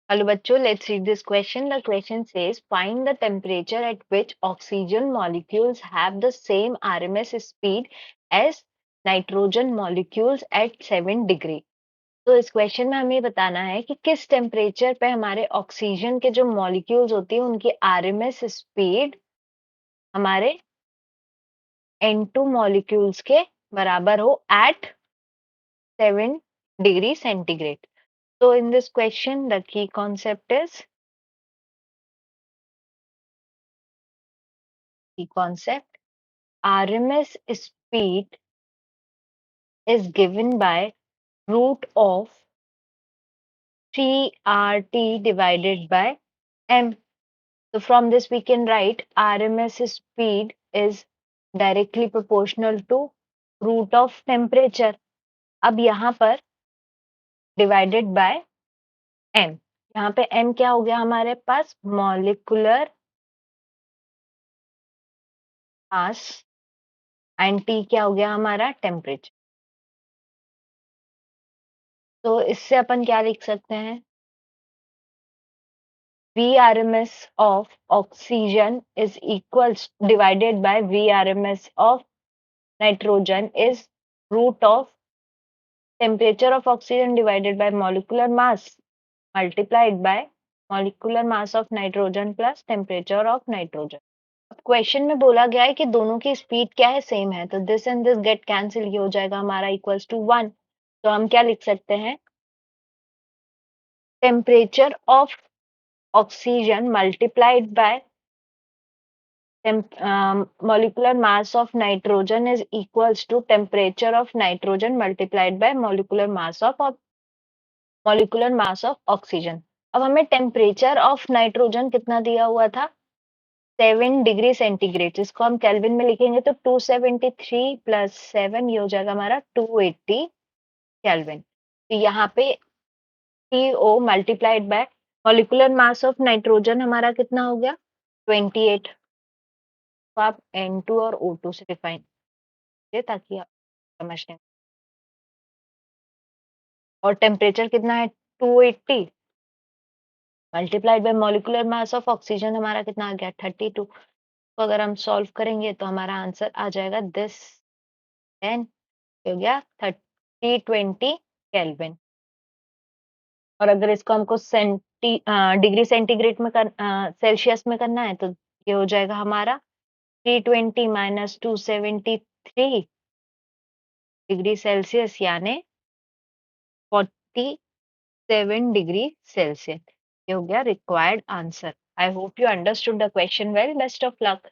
Hello bachcho, let's read this question. The question says find the temperature at which oxygen molecules have the same RMS speed as nitrogen molecules at 7 degree. तो इस question में हमें बताना है कि किस temperature पे हमारे ऑक्सीजन के जो मॉलिक्यूल्स होती है उनकी आरएमएस स्पीड हमारे N2 मॉलिक्यूल्स के बराबर हो at 7 degree centigrade. So in this question, the key concept is RMS speed is given by root of 3RT divided by M. So from this we can write RMS speed is directly proportional to root of temperature. अब यहाँ पर divided by M. यहाँ पे M क्या हो गया हमारे पास molecular mass and T क्या हो गया हमारा temperature. तो इससे अपन क्या लिख सकते हैं Vrms of oxygen is equals divided by Vrms of nitrogen is root of temperature of oxygen divided by molecular mass multiplied by molecular mass of nitrogen plus temperature of nitrogen. अब question में बोला गया है कि दोनों की speed क्या है सेम है तो this and this get cancel ये हो जाएगा हमारा इक्वल्स टू 1 तो हम क्या लिख सकते हैं temperature of oxygen multiplied by molecular mass of nitrogen is equals to temperature of nitrogen multiplied by molecular mass of oxygen. अब हमें टेम्परेचर ऑफ नाइट्रोजन कितना दिया हुआ था 7 डिग्री सेंटीग्रेड इसको हम केल्विन में लिखेंगे तो 273 प्लस 7 ये हो जाएगा हमारा 280 केल्विन। तो यहाँ पे TO multiplied by molecular mass of nitrogen हमारा कितना हो गया 28 तो आप N2 और O2 से डिफाइन कीजिए ताकि आप समझने और टेम्परेचर कितना है 280 multiplied by molecular mass of oxygen हमारा कितना आ गया 32 तो अगर हम सॉल्व करेंगे तो हमारा आंसर आ जाएगा दिस 10 हो गया 3020 केल्विन और अगर इसको हमको डिग्री सेंटीग्रेड में सेल्सियस में करना है तो ये हो जाएगा हमारा 320 माइनस 273 डिग्री सेल्सियस यानी 47 डिग्री सेल्सियस ये हो गया required answer. I hope you understood the question well best of luck.